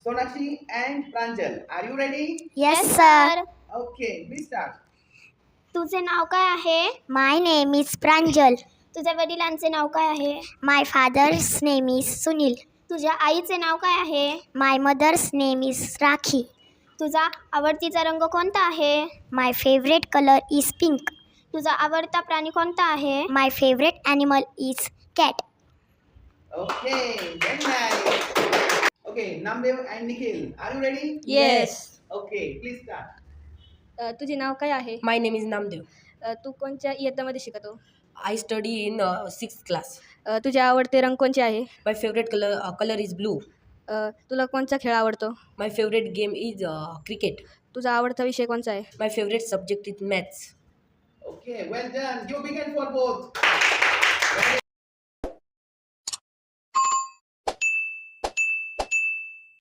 Sonakshi and Pranjal. Are you ready? Yes, sir. Okay, please start. तुझे नाव काय आहे? My name is Pranjal. तुझ्या वडिलांचे नाव काय आहे? My father's name is Sunil. तुझ्या आईचे नाव काय आहे? My mother's name is Rakhi. तुझा आवडतीचा रंग कोणता आहे? My favorite color is pink. तुझा आवडता प्राणी कोणता आहे? My favorite animal is cat. Okay, very nice. Okay, Namdev and Nikhil. Are you ready? Yes. Okay, please start. तुझे नाव काय आहे? My name is Namdev. तू कोणत्या इयत्तामध्ये शिकतो? I study in 6th class. तुझे आवडते रंग कोणते आहे? My favorite color is blue. तुला कोणता खेळ आवडतो? My favorite game is cricket. तुझा आवडता विषय कोणता आहे? My favorite subject is maths. Okay, well done. Give a big hand for both.